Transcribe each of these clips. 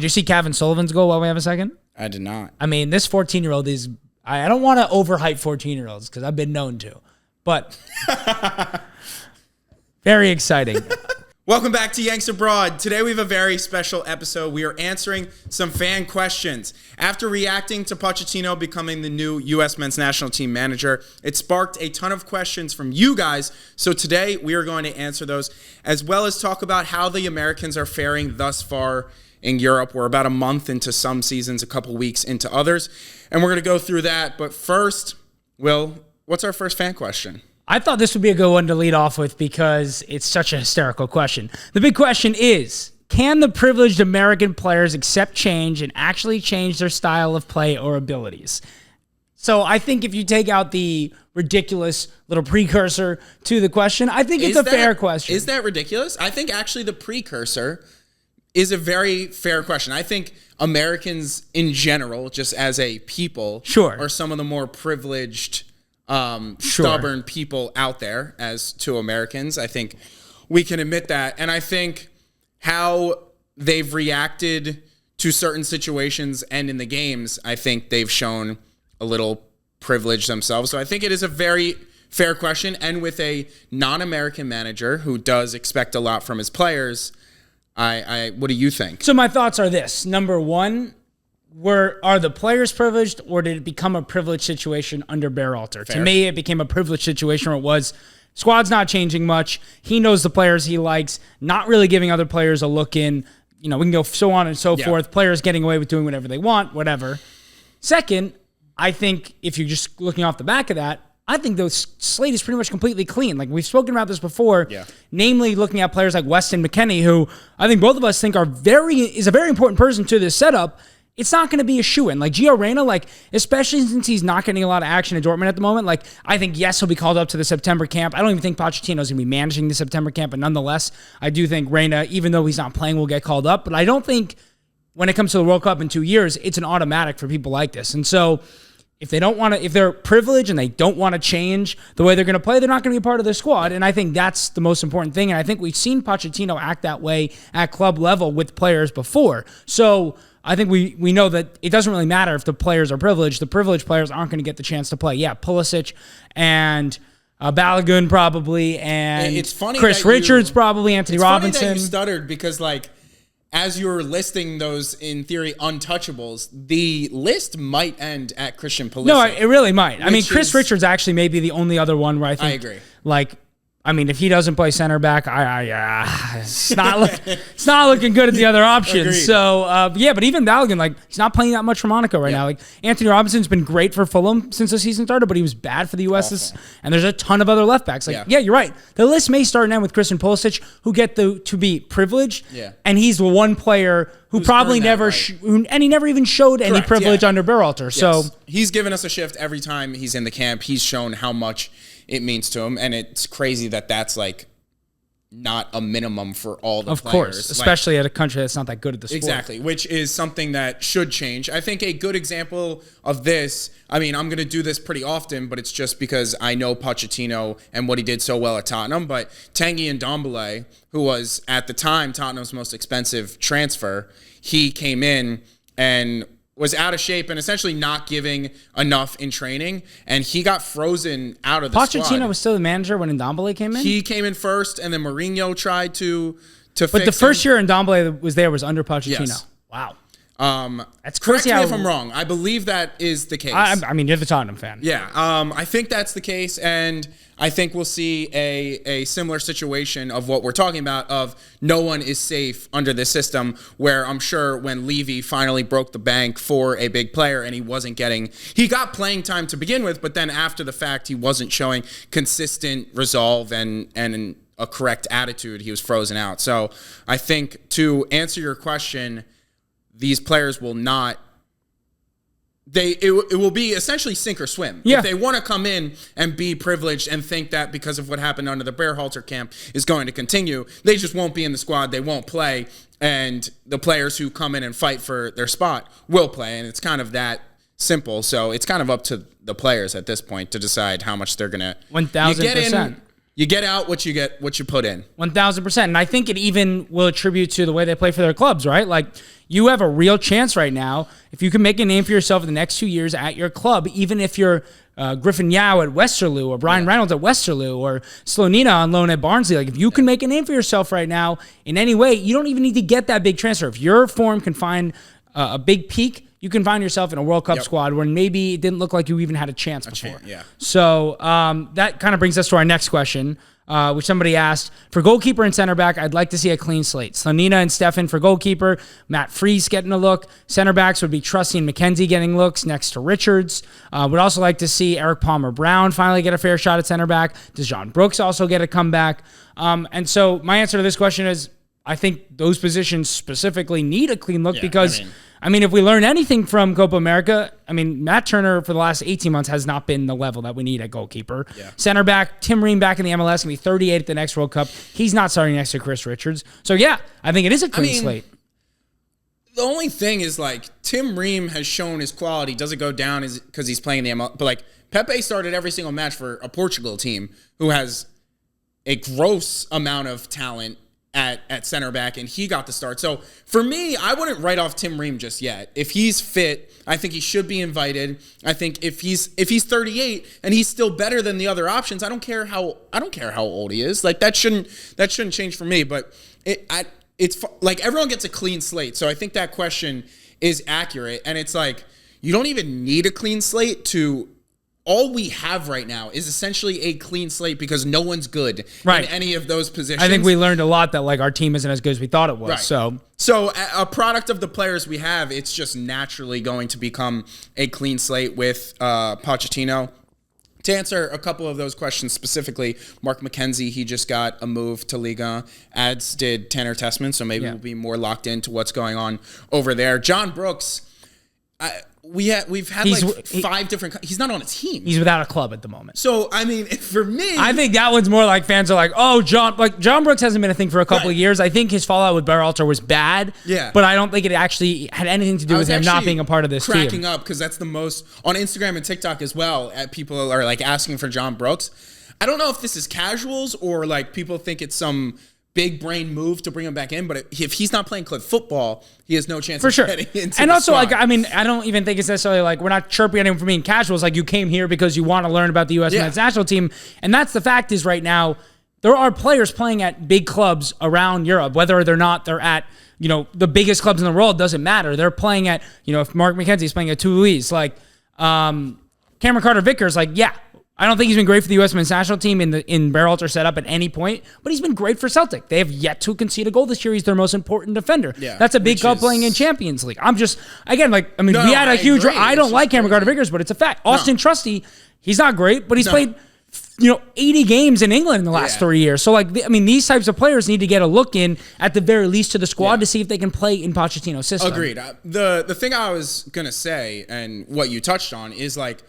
did you see Kevin Sullivan's goal while we have a second? I did not. I mean, this 14-year-old is... I don't want to overhype 14-year-olds because I've been known to. But very exciting. Welcome back to Yanks Abroad. Today we have a very special episode. We are answering some fan questions. After reacting to Pochettino becoming the new U.S. men's national team manager, it sparked a ton of questions from you guys. So today we are going to answer those, as well as talk about how the Americans are faring thus far in Europe. We're about a month into some seasons, a couple weeks into others, and we're going to go through that. But first, Will, what's our first fan question? I thought this would be a good one to lead off with because it's such a hysterical question. The big question is, can the privileged American players accept change and actually change their style of play or abilities? So I think if you take out the ridiculous little precursor to the question, I think it's a fair question. Is that ridiculous? I think actually the precursor is a very fair question. I think Americans in general, just as a people, are some of the more privileged stubborn people out there as to Americans. I think we can admit that. And I think how they've reacted to certain situations and in the games, I think they've shown a little privilege themselves. So I think it is a very fair question. And with a non-American manager who does expect a lot from his players, what do you think? So my thoughts are this. Number one, are the players privileged, or did it become a privileged situation under Berhalter? To me, it became a privileged situation where it was squad's not changing much. He knows the players he likes, not really giving other players a look in. You know, we can go so on and so forth. Players getting away with doing whatever they want, whatever. Second, I think if you're just looking off the back of that, I think the slate is pretty much completely clean. Like, we've spoken about this before, namely looking at players like Weston McKennie, who I think both of us think is a very important person to this setup. It's not going to be a shoo-in. Like, Gio Reyna, like, especially since he's not getting a lot of action in Dortmund at the moment, like, I think, yes, he'll be called up to the September camp. I don't even think Pochettino's going to be managing the September camp, but nonetheless, I do think Reyna, even though he's not playing, will get called up. But I don't think when it comes to the World Cup in 2 years, it's an automatic for people like this. And so if they're privileged and they don't want to change the way they're going to play, they're not going to be a part of their squad. And I think that's the most important thing. And I think we've seen Pochettino act that way at club level with players before. So I think we know that it doesn't really matter if the players are privileged. The privileged players aren't going to get the chance to play. Yeah, Pulisic and Balogun probably, and it's funny Chris Richards probably, Anthony Robinson. It's funny that you stuttered because, like, as you were listing those, in theory, untouchables, the list might end at Christian Pulisic. No, it really might. I mean, Chris Richards actually may be the only other one where I think... I agree. Like, I mean, if he doesn't play center back, it's not looking good at the other options. Agreed. So, but even Balogun, like, he's not playing that much for Monaco right now. Like, Anthony Robinson's been great for Fulham since the season started, but he was bad for the U.S. And there's a ton of other left backs. Like, you're right. The list may start and end with Christian Pulisic, who get to be privileged. Yeah. And he's the one player who's probably never, and he never even showed any privilege under Berhalter. Yes. So he's given us a shift every time he's in the camp. He's shown how much it means to him, and it's crazy that that's like not a minimum for all the players. Of course, especially at a country that's not that good at the sport. Exactly, which is something that should change. I think a good example of this, I mean, I'm going to do this pretty often, but it's just because I know Pochettino and what he did so well at Tottenham, but Tanguy Ndombele, who was at the time Tottenham's most expensive transfer, he came in and was out of shape and essentially not giving enough in training, and he got frozen out of the squad. Pochettino was still the manager when Ndombele came in? He came in first, and then Mourinho tried to fix But the first year Ndombele was there was under Pochettino. Yes. Wow. That's crazy. Correct me if I'm wrong. I believe that is the case. I mean, you're the Tottenham fan. Yeah. I think that's the case, and I think we'll see a similar situation of what we're talking about, of no one is safe under this system, where I'm sure when Levy finally broke the bank for a big player and he got playing time to begin with, but then after the fact, he wasn't showing consistent resolve and a correct attitude. He was frozen out. So I think, to answer your question, these players will not. It will be essentially sink or swim. Yeah. If they want to come in and be privileged and think that because of what happened under the Berhalter camp is going to continue, they just won't be in the squad. They won't play, and the players who come in and fight for their spot will play. And it's kind of that simple. So it's kind of up to the players at this point to decide how much they're going to 1,000%. You get out what you get, what you put in. 1,000%. And I think it even will attribute to the way they play for their clubs, right? Like, you have a real chance right now, if you can make a name for yourself in the next 2 years at your club, even if you're Griffin Yao at Westerlo or Brian Reynolds at Westerlo or Slonina on loan at Barnsley. Like, if you can make a name for yourself right now in any way, you don't even need to get that big transfer. If your form can find a big peak, you can find yourself in a World Cup squad where maybe it didn't look like you even had a chance before. So that kind of brings us to our next question, which somebody asked. For goalkeeper and center back, I'd like to see a clean slate. Slonina and Steffen for goalkeeper, Matt Freese getting a look. Center backs would be Trusty and McKenzie getting looks next to Richards. Would also like to see Eric Palmer-Brown finally get a fair shot at center back. Does John Brooks also get a comeback? And so my answer to this question is, I think those positions specifically need a clean look because... I mean, if we learn anything from Copa America, I mean, Matt Turner for the last 18 months has not been the level that we need at goalkeeper. Center back, Tim Ream back in the MLS, going to be 38 at the next World Cup. He's not starting next to Chris Richards. So, yeah, I think it is a clean slate. The only thing is, like, Tim Ream has shown his quality. Does it go down because he's playing in the MLS? But, like, Pepe started every single match for a Portugal team who has a gross amount of talent at center back, and he got the start. So for me, I wouldn't write off Tim Ream just yet. If he's fit, I think he should be invited. I think if he's 38 and he's still better than the other options, I don't care how old he is. Like, that shouldn't change for me. But it's like everyone gets a clean slate. So I think that question is accurate. And it's like, you don't even need a clean slate to. All we have right now is essentially a clean slate because no one's good in any of those positions. I think we learned a lot that, like, our team isn't as good as we thought it was. So a product of the players we have, it's just naturally going to become a clean slate with Pochettino. To answer a couple of those questions specifically, Mark McKenzie, he just got a move to Liga, as did Tanner Tessmann, so maybe we'll be more locked into what's going on over there. John Brooks, we've had five different. He's not on a team. He's without a club at the moment. So I mean, for me, I think that one's more like fans are like, oh, John Brooks hasn't been a thing for a couple of years. I think his fallout with Berhalter was bad. But I don't think it actually had anything to do with him not being a part of this team. Cracking up because that's the most on Instagram and TikTok as well. People are like asking for John Brooks. I don't know if this is casuals or like people think it's some big brain move to bring him back in, but if he's not playing club football, he has no chance for sure. Getting into and the also, squad. like, I mean, I don't even think it's necessarily like we're not chirping at him for being casual. It's like you came here because you want to learn about the U.S. men's national team, and that's the fact is right now there are players playing at big clubs around Europe, whether they're at the biggest clubs in the world doesn't matter. They're playing at if Mark McKenzie's playing at Toulouse, like Cameron Carter-Vickers, like I don't think he's been great for the U.S. men's national team in Berhalter setup at any point, but he's been great for Celtic. They have yet to concede a goal this year. He's their most important defender. That's a big club playing in Champions League. I'm just, again, like, I mean, we had a huge, I don't like Cameron Carter-Vickers, but it's a fact. Austin Trusty, he's not great, but he's played 80 games in England in the last 3 years. So, like, I mean, these types of players need to get a look in, at the very least, to the squad to see if they can play in Pochettino's system. Agreed. The thing I was going to say, and what you touched on, is, like,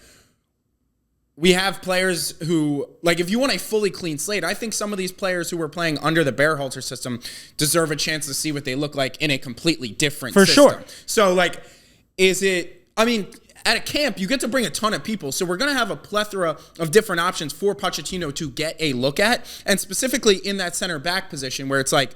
we have players who, like, if you want a fully clean slate, I think some of these players who were playing under the Berhalter system deserve a chance to see what they look like in a completely different system. For sure. So, like, at a camp, you get to bring a ton of people. So we're going to have a plethora of different options for Pochettino to get a look at. And specifically in that center back position where it's like,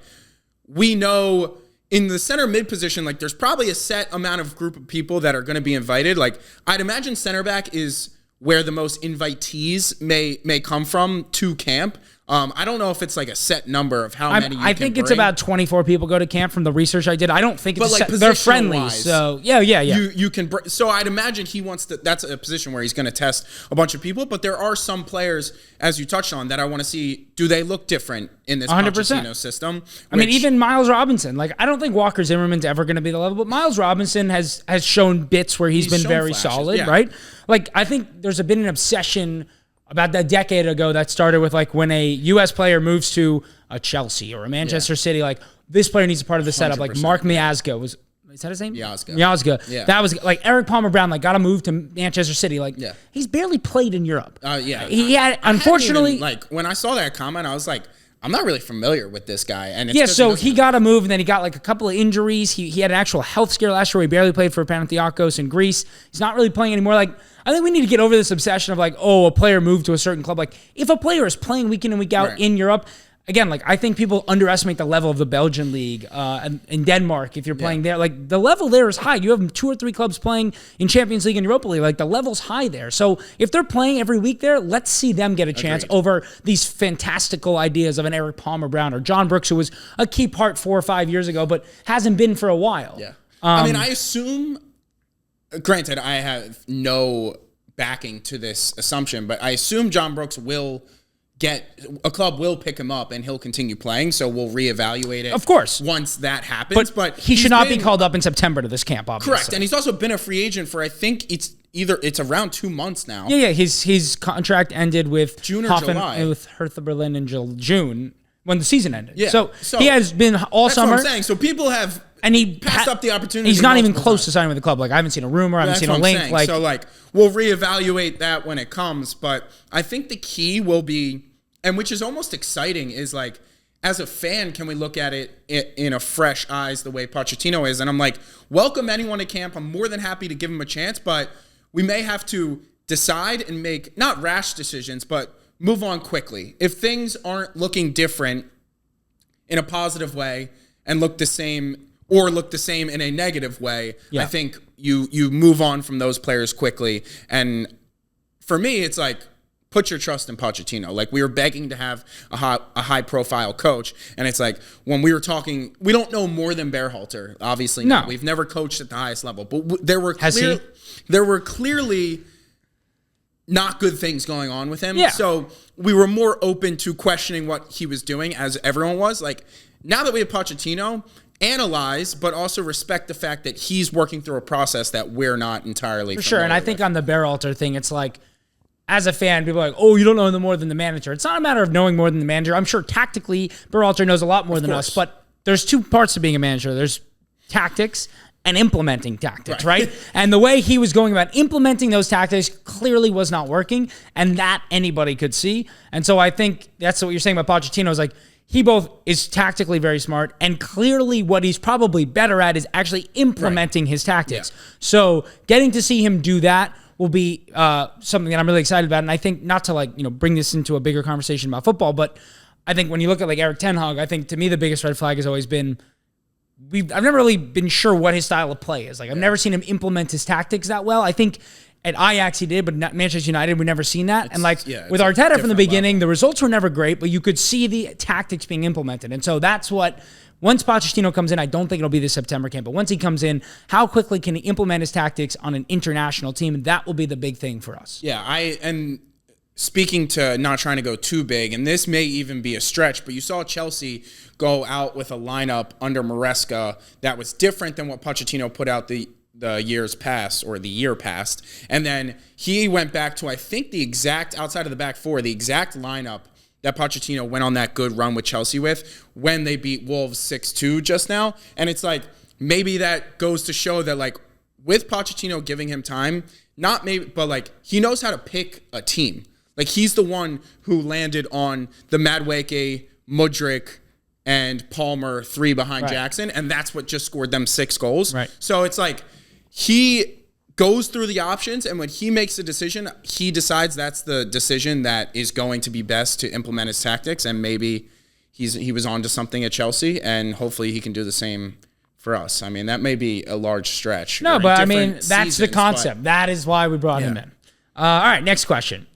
we know in the center mid position, like, there's probably a set amount of group of people that are going to be invited. Like, I'd imagine center back is where the most invitees may come from to camp. I don't know if it's like a set number of how many I think it's about 24 people go to camp from the research I did. I don't think it's like they're friendly. So yeah. You can. So I'd imagine he wants to. That's a position where he's going to test a bunch of people. But there are some players, as you touched on, that I want to see. Do they look different in this 100% Pochettino system? I mean, even Miles Robinson. Like, I don't think Walker Zimmerman's ever going to be the level, but Miles Robinson has shown bits where he's been very solid, right? Like, I think there's been an obsession about a decade ago that started with, like, when a U.S. player moves to a Chelsea or a Manchester City, like, this player needs a part of the setup. Like, Mark Miazga was that his name? Miazga. Yeah. That was, like, Eric Palmer-Brown, like, got to move to Manchester City. Like, he's barely played in Europe. He had, unfortunately. Like, when I saw that comment, I was like, I'm not really familiar with this guy. And so he got a move, and then he got like a couple of injuries. He had an actual health scare last year where he barely played for Panathinaikos in Greece. He's not really playing anymore. Like, I think we need to get over this obsession of like, oh, a player moved to a certain club. Like, if a player is playing week in and week out in Europe, again, like I think people underestimate the level of the Belgian league and in Denmark. If you're playing there, like the level there is high. You have 2 or 3 clubs playing in Champions League and Europa League. Like the level's high there. So if they're playing every week there, let's see them get a chance over these fantastical ideas of an Eric Palmer Brown or John Brooks, who was a key part 4 or 5 years ago, but hasn't been for a while. Yeah, I mean, I assume. Granted, I have no backing to this assumption, but I assume John Brooks will a club will pick him up and he'll continue playing. So we'll reevaluate it. Of course. Once that happens. But he should not be called up in September to this camp, obviously. Correct. And he's also been a free agent for, I think it's around 2 months now. Yeah. His contract ended with June or July. With Hertha Berlin in June when the season ended. Yeah. So he has been all summer. That's what I'm saying. So people have passed up the opportunity. He's not even close to signing with the club. Like I haven't seen a rumor. I haven't seen a link. So we'll reevaluate that when it comes. But I think the key will be, and which is almost exciting, is like, as a fan, can we look at it in a fresh eyes the way Pochettino is? And I'm like, welcome anyone to camp. I'm more than happy to give him a chance, but we may have to decide and make not rash decisions, but move on quickly. If things aren't looking different in a positive way and look the same in a negative way, I think you move on from those players quickly. And for me, it's like, put your trust in Pochettino. Like, we were begging to have a high-profile coach, and it's like, when we were talking, we don't know more than Berhalter, obviously. No. We've never coached at the highest level, but there were clearly not good things going on with him. Yeah. So we were more open to questioning what he was doing, as everyone was. Like, now that we have Pochettino, analyze, but also respect the fact that he's working through a process that we're not entirely familiar with. For sure, and I think on the Berhalter thing, it's like, as a fan, people are like, oh, you don't know more than the manager. It's not a matter of knowing more than the manager. I'm sure tactically, Berhalter knows a lot more than us, but there's 2 parts to being a manager. There's tactics and implementing tactics, right? And the way he was going about implementing those tactics clearly was not working, and that anybody could see. And so I think that's what you're saying about Pochettino is like, he both is tactically very smart, and clearly what he's probably better at is actually implementing his tactics. Yeah. So getting to see him do that will be something that I'm really excited about. And I think, not to bring this into a bigger conversation about football, but I think when you look at like Eric Ten Hag, I think to me the biggest red flag has always been, I've never really been sure what his style of play is. Like, I've never seen him implement his tactics that well. I think at Ajax he did, but not Manchester United, we've never seen that. And with Arteta from the beginning, the results were never great, but you could see the tactics being implemented. And so that's what, once Pochettino comes in, I don't think it'll be this September camp, but once he comes in, how quickly can he implement his tactics on an international team? And that will be the big thing for us. Yeah, and speaking to not trying to go too big, and this may even be a stretch, but you saw Chelsea go out with a lineup under Maresca that was different than what Pochettino put out the years past, or the year past. And then he went back to, I think, the exact, outside of the back four, the exact lineup that Pochettino went on that good run with Chelsea with when they beat Wolves 6-2 just now. And it's like, maybe that goes to show that, like, with Pochettino giving him time, not maybe, but like, he knows how to pick a team. Like, he's the one who landed on the Madueke, Mudryk, and Palmer 3 behind Jackson, and that's what just scored them 6 goals. Right. So it's like, he goes through the options, and when he makes a decision, he decides that's the decision that is going to be best to implement his tactics, and maybe he was onto something at Chelsea, and hopefully he can do the same for us. I mean, that may be a large stretch. No, but I mean, that's the concept. That is why we brought him in. All right, next question.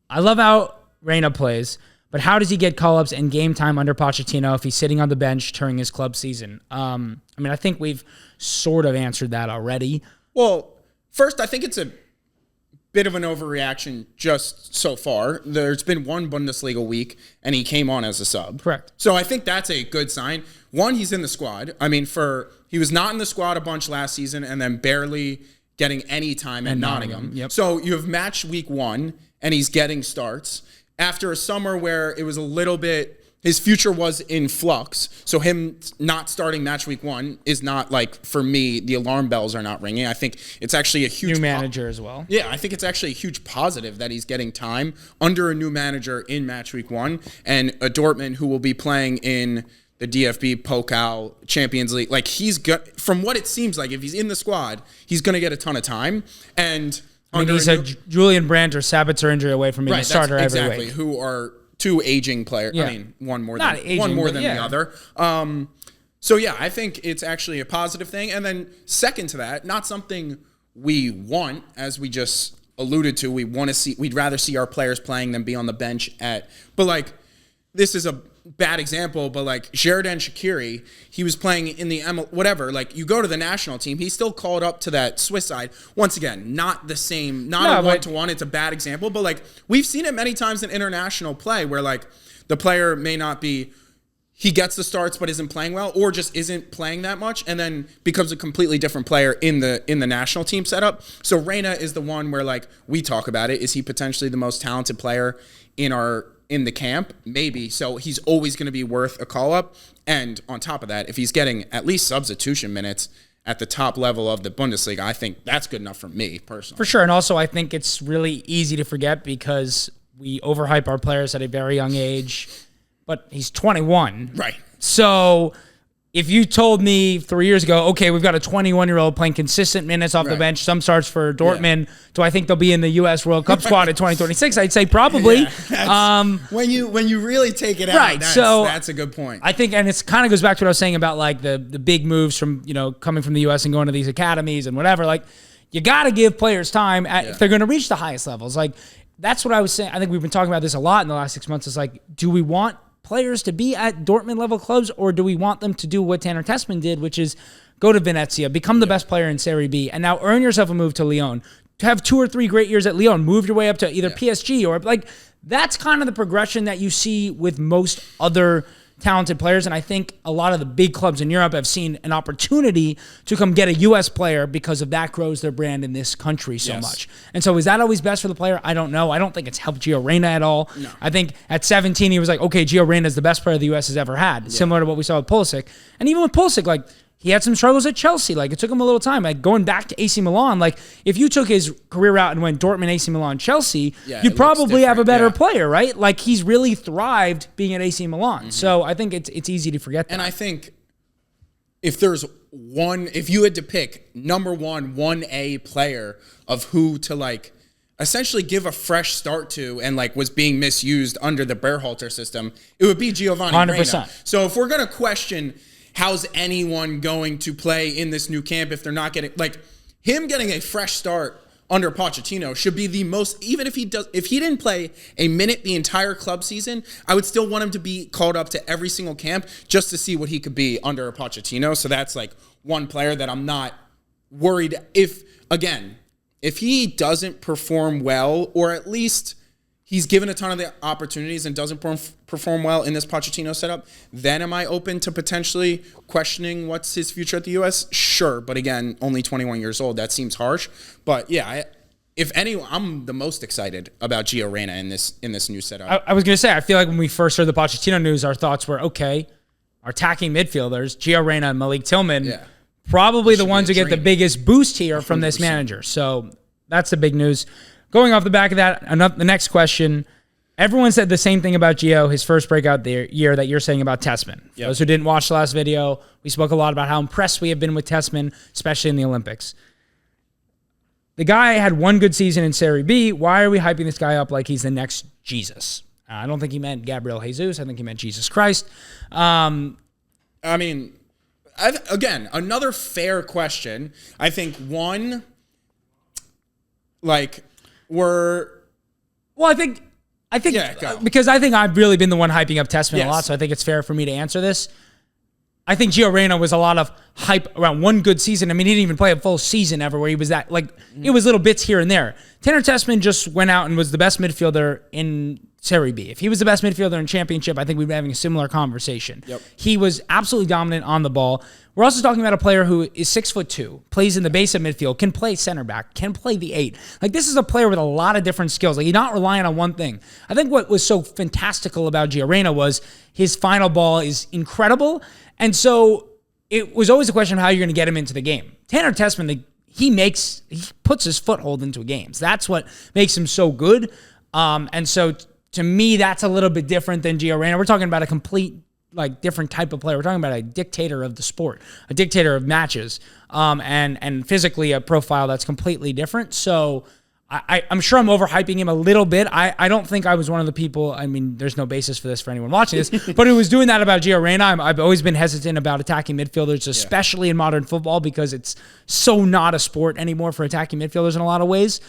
I love how Reyna plays, but how does he get call-ups and game time under Pochettino if he's sitting on the bench during his club season? I mean, I think we've sort of answered that already. Well, first, I think it's a bit of an overreaction just so far. There's been one Bundesliga week, and he came on as a sub. Correct. So I think that's a good sign. One, he's in the squad. I mean, he was not in the squad a bunch last season, and then barely getting any time at Nottingham. Yep. So you have match week 1, and he's getting starts. After a summer where it was a little bit his future was in flux. So him not starting match week 1 is not like, for me, the alarm bells are not ringing. I think it's actually a huge new manager as well. Yeah, I think it's actually a huge positive that he's getting time under a new manager in match week 1 and a Dortmund who will be playing in the DFB Pokal Champions League. Like, he's got, from what it seems like, if he's in the squad, he's going to get a ton of time. And he's a Julian Brandt or Sabitzer injury away from being a starter every week. Who are two aging players. Yeah. I mean, one more than the other. So yeah, I think it's actually a positive thing. And then second to that, not something we want, as we just alluded to. We'd rather see our players playing than be on the bench but like, this is a bad example, but like Xherdan Shaqiri, he was playing in the whatever. Like, you go to the national team, he's still called up to that Swiss side. Once again, not the same, not a one-to-one. It's a bad example, but like, we've seen it many times in international play where like the player may not be, he gets the starts but isn't playing well, or just isn't playing that much, and then becomes a completely different player in the national team setup. So Reyna is the one where like we talk about it. Is he potentially the most talented player in the camp? Maybe. So he's always going to be worth a call-up. And on top of that, if he's getting at least substitution minutes at the top level of the Bundesliga, I think that's good enough for me, personally. For sure. And also, I think it's really easy to forget because we overhype our players at a very young age. But he's 21. Right. So if you told me 3 years ago, okay, we've got a 21-year-old playing consistent minutes off the bench, some starts for Dortmund, do I think they'll be in the U.S. World Cup squad in 2026? I'd say probably. When you really take it out, that's a good point. I think, and it kind of goes back to what I was saying about like the big moves from, coming from the U.S. and going to these academies and whatever. Like, you got to give players time if they're going to reach the highest levels. Like, that's what I was saying. I think we've been talking about this a lot in the last 6 months. It's like, do we want players to be at Dortmund level clubs, or do we want them to do what Tanner Tessmann did, which is go to Venezia, become the best player in Serie B, and now earn yourself a move to Lyon, to have 2 or 3 great years at Lyon, move your way up to either PSG or like, that's kind of the progression that you see with most other talented players. And I think a lot of the big clubs in Europe have seen an opportunity to come get a U.S. player because of that grows their brand in this country so much. And so is that always best for the player? I don't know. I don't think it's helped Gio Reyna at all. No. I think at 17, he was like, okay, Gio Reyna is the best player the U.S. has ever had, similar to what we saw with Pulisic. And even with Pulisic, like, he had some struggles at Chelsea. Like, it took him a little time. Like, going back to AC Milan, like, if you took his career out and went Dortmund, AC Milan, Chelsea, you'd probably have a better player, right? Like, he's really thrived being at AC Milan. Mm-hmm. So I think it's easy to forget that. And I think if you had to pick number 1A player of who to, like, essentially give a fresh start to and, like, was being misused under the Berhalter system, it would be Giovanni 100%. Reyna. So if we're going to question how's anyone going to play in this new camp if they're not getting, like, him getting a fresh start under Pochettino should be the most, even if he didn't play a minute the entire club season, I would still want him to be called up to every single camp just to see what he could be under a Pochettino. So that's like one player that I'm not worried if he doesn't perform well, or at least he's given a ton of the opportunities and doesn't perform well in this Pochettino setup, then am I open to potentially questioning what's his future at the U.S.? Sure, but again, only 21 years old. That seems harsh. But yeah, I'm the most excited about Gio Reyna in this new setup. I was going to say, I feel like when we first heard the Pochettino news, our thoughts were, okay, our attacking midfielders, Gio Reyna and Malik Tillman, probably the ones who get the biggest boost here from 100%. This manager. So that's the big news. Going off the back of that, the next question, everyone said the same thing about Gio, his first breakout year that you're saying about Tessmann. For those who didn't watch the last video, we spoke a lot about how impressed we have been with Tessmann, especially in the Olympics. The guy had one good season in Serie B. Why are we hyping this guy up like he's the next Jesus? I don't think he meant Gabriel Jesus. I think he meant Jesus Christ. I mean, again, another fair question. I think one, like, I think because I think I've really been the one hyping up Tessmann a lot, so I think it's fair for me to answer this. I think Gio Reyna was a lot of hype around one good season. I mean, he didn't even play a full season ever where he was that, like, it was little bits here and there. Tanner Tessmann just went out and was the best midfielder in Serie B. If he was the best midfielder in Championship, I think we'd be having a similar conversation. Yep. He was absolutely dominant on the ball. We're also talking about a player who is 6'2", plays in the base of midfield, can play center back, can play the 8. Like, this is a player with a lot of different skills. Like, you're not relying on one thing. I think what was so fantastical about Gio Reyna was his final ball is incredible. And so it was always a question of how you're going to get him into the game. Tanner Tessmann, he puts his foothold into games. That's what makes him so good. And so to me, that's a little bit different than Gio Reyna. We're talking about a complete, different type of player. We're talking about a dictator of the sport, a dictator of matches, and physically a profile that's completely different. So I'm sure I'm overhyping him a little bit. I don't think I was one of the people, I mean, there's no basis for this for anyone watching this, but who was doing that about Gio Reyna. I've always been hesitant about attacking midfielders, especially in modern football, because it's so not a sport anymore for attacking midfielders in a lot of ways.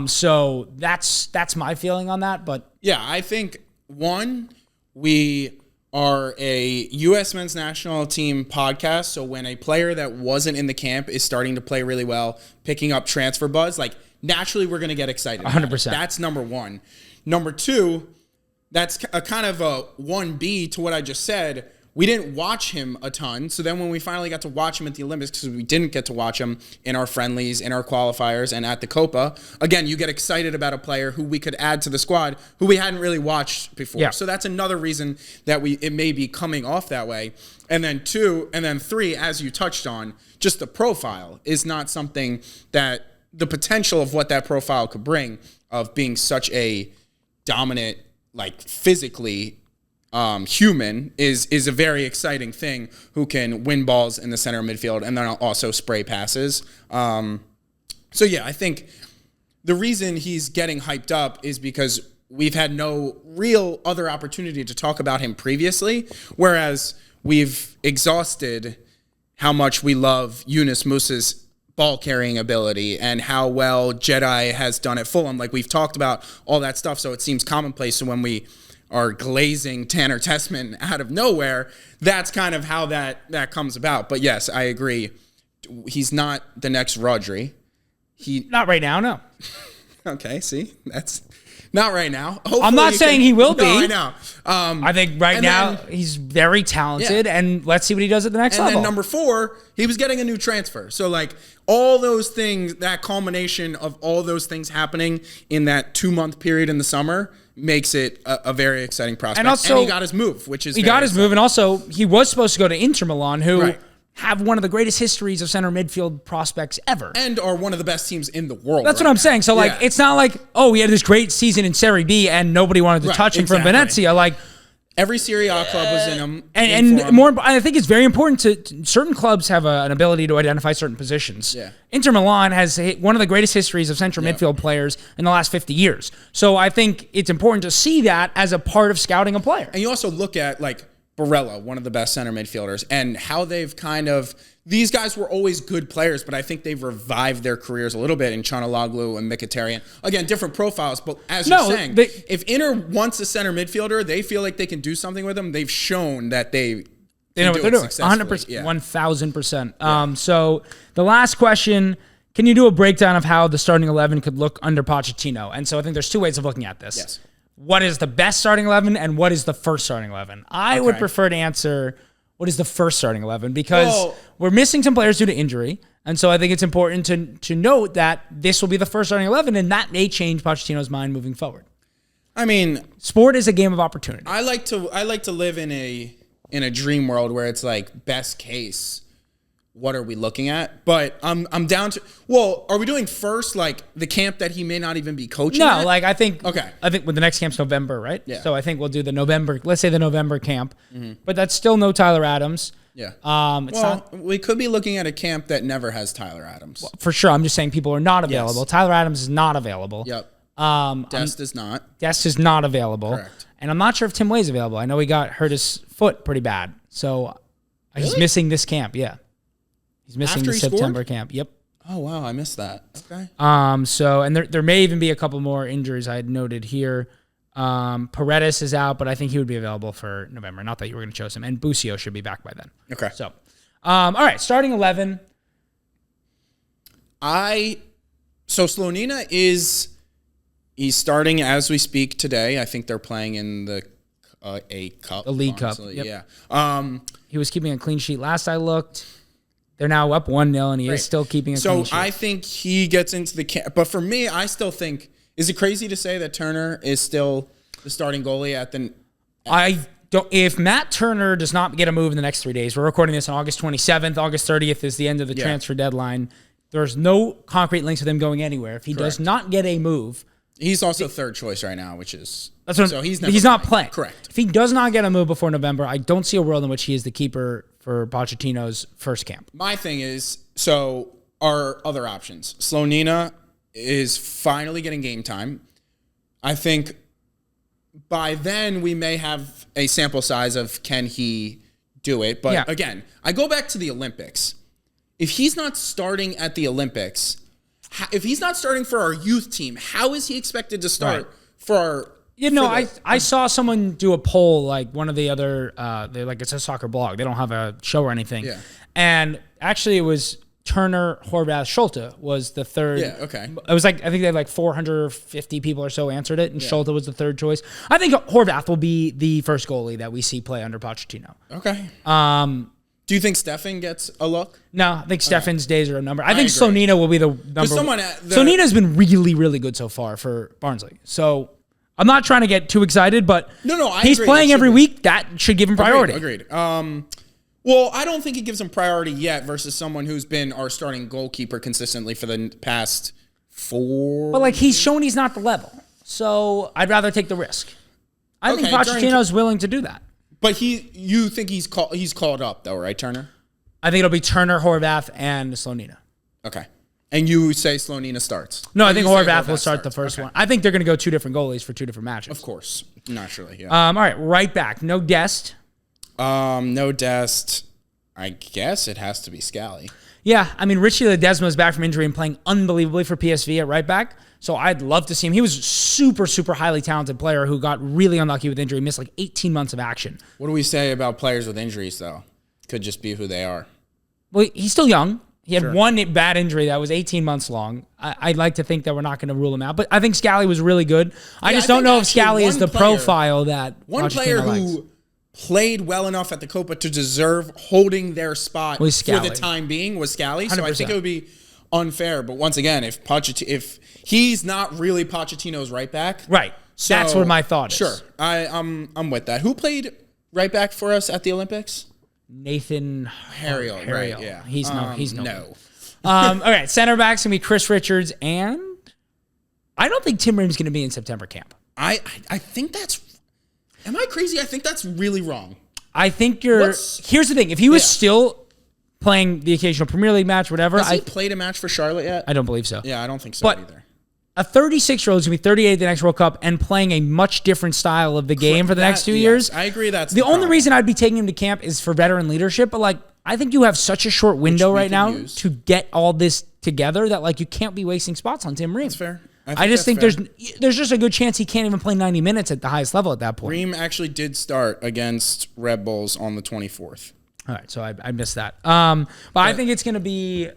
So that's my feeling on that. But yeah, I think, one, we are a U.S. men's national team podcast, so when a player that wasn't in the camp is starting to play really well, picking up transfer buzz, naturally we're going to get excited. 100%. That's number one. Number two, that's a kind of a 1B to what I just said. We didn't watch him a ton, so then when we finally got to watch him at the Olympics, because we didn't get to watch him in our friendlies, in our qualifiers, and at the Copa, again, you get excited about a player who we could add to the squad who we hadn't really watched before. Yeah. So that's another reason that it may be coming off that way. And then three, as you touched on, just the profile is not something that the potential of what that profile could bring of being such a dominant, physically human is a very exciting thing, who can win balls in the center of midfield and then also spray passes. So yeah, I think the reason he's getting hyped up is because we've had no real other opportunity to talk about him previously, whereas we've exhausted how much we love Yunus Musa's ball carrying ability and how well Jedi has done at Fulham. We've talked about all that stuff, so it seems commonplace. So when we are glazing Tanner Tessmann out of nowhere, that's kind of how that comes about. But yes, I agree. He's not the next Rodri. Not right now, no. Okay, see? That's not right now. Hopefully I'm not saying he will be. No, I know. I think now he's very talented, and let's see what he does at the next level. And then number 4, he was getting a new transfer. So all those things, that culmination of all those things happening in that 2-month period in the summer makes it a very exciting prospect. And also, he got his move, which is he got his move, and also he was supposed to go to Inter Milan, who have one of the greatest histories of center midfield prospects ever, and are one of the best teams in the world. That's what I'm saying. So it's not we had this great season in Serie B and nobody wanted to touch him from Venezia. Every Serie A club was in him. And more, I think it's very important to certain clubs have an ability to identify certain positions. Yeah. Inter Milan has one of the greatest histories of central midfield players in the last 50 years. So I think it's important to see that as a part of scouting a player. And you also look at Barella, one of the best center midfielders, and how they've these guys were always good players, but I think they've revived their careers a little bit in Chanaloglu and Mkhitaryan. Again, different profiles, but as you're saying, if Inter wants a center midfielder, they feel like they can do something with them. They've shown that they know what they're doing. 100%, 1,000%. So the last question, can you do a breakdown of how the starting 11 could look under Pochettino? And so I think there's 2 ways of looking at this. Yes. What is the best starting 11 and what is the first starting 11? I would prefer to answer what is the first starting 11 because we're missing some players due to injury. And so I think it's important to note that this will be the first starting 11 and that may change Pochettino's mind moving forward. I mean, sport is a game of opportunity. I like to live in a dream world where it's best case. What are we looking at? But I'm down to. Well, are we doing first the camp that he may not even be coaching? No, at? I think. Okay. I think the next camp's November, right? Yeah. So I think we'll do the November. Let's say the November camp, but that's still no Tyler Adams. Yeah. We could be looking at a camp that never has Tyler Adams. Well, for sure. I'm just saying people are not available. Yes. Tyler Adams is not available. Yep. Dest is not. Dest is not available. Correct. And I'm not sure if Tim Way's available. I know he hurt his foot pretty bad, so he's missing this camp. Yeah. He's missing the September camp. Yep. Oh, wow. I missed that. Okay. So, and there may even be a couple more injuries I had noted here. Paredes is out, but I think he would be available for November. Not that you were going to choose him. And Busio should be back by then. Okay. So, all right. Starting 11. So Slonina he's starting as we speak today. I think they're playing in the A Cup. The League Cup. Yep. Yeah. He was keeping a clean sheet last I looked. They're now up 1-0, and he is still keeping a clean sheet. So I think he gets into the camp. But for me, I still think, is it crazy to say that Turner is still the starting goalie at the... I don't. If Matt Turner does not get a move in the next 3 days, we're recording this on August 27th. August 30th is the end of the transfer deadline. There's no concrete links with him going anywhere. If he does not get a move... He's also third choice right now, which is... So he's not playing. Correct. If he does not get a move before November, I don't see a world in which he is the keeper for Pochettino's first camp. My thing is, so our other options. Slonina is finally getting game time. I think by then we may have a sample size of can he do it. But again, I go back to the Olympics. If he's not starting at the Olympics... If he's not starting for our youth team, how is he expected to start for our... I saw someone do a poll, like one of the other, it's a soccer blog. They don't have a show or anything. Yeah. And actually it was Turner, Horvath, Schulte was the third. Yeah, okay. It was like, I think they had like 450 people or so answered it, and Schulte was the third choice. I think Horvath will be the first goalie that we see play under Pochettino. Okay. Do you think Stefan gets a look? No, I think Stefan's days are a number. I think Slonina will be the number one. Slonina's been really, really good so far for Barnsley. So I'm not trying to get too excited, but he's playing every week. That should give him priority. Agreed. Well, I don't think it gives him priority yet versus someone who's been our starting goalkeeper consistently for the past 4. But he's shown he's not the level. So I'd rather take the risk. I think Pochettino's willing to do that. But you think he's called up though, right, Turner? I think it'll be Turner, Horvath, and Slonina. Okay. And you say Slonina starts? No, I think Horvath will start the first one. I think they're going to go 2 different goalies for 2 different matches. Of course. Naturally, yeah. All right, right back. No Dest. No Dest. I guess it has to be Scally. Yeah, I mean, Richie Ledesma is back from injury and playing unbelievably for PSV at right back. So I'd love to see him. He was a super, super highly talented player who got really unlucky with injury, missed 18 months of action. What do we say about players with injuries, though? Could just be who they are. Well, he's still young. He had one bad injury that was 18 months long. I'd like to think that we're not going to rule him out. But I think Scally was really good. I just don't know if Scally is the profile that one player who played well enough at the Copa to deserve holding their spot for the time being was Scally. So 100%. I think it would be unfair. But once again, if he's not really Pochettino's right back. Right. So, that's what my thought is. Sure. I'm with that. Who played right back for us at the Olympics? Nathan Harriel. Right, yeah. He's no. Okay, center back's going to be Chris Richards, and I don't think Tim Ream's going to be in September camp. I think that's... Am I crazy? I think that's really wrong. I think here's the thing. If he was still playing the occasional Premier League match, whatever... Has he played a match for Charlotte yet? I don't believe so. Yeah, I don't think so either. A 36-year-old is going to be 38 at the next World Cup and playing a much different style of the game for the next 2 years. I agree that's the only reason I'd be taking him to camp is for veteran leadership, but I think you have such a short window right now to get all this together that you can't be wasting spots on Tim Ream. That's fair. I just think there's just a good chance he can't even play 90 minutes at the highest level at that point. Ream actually did start against Red Bulls on the 24th. All right, so I missed that. But I think it's going to be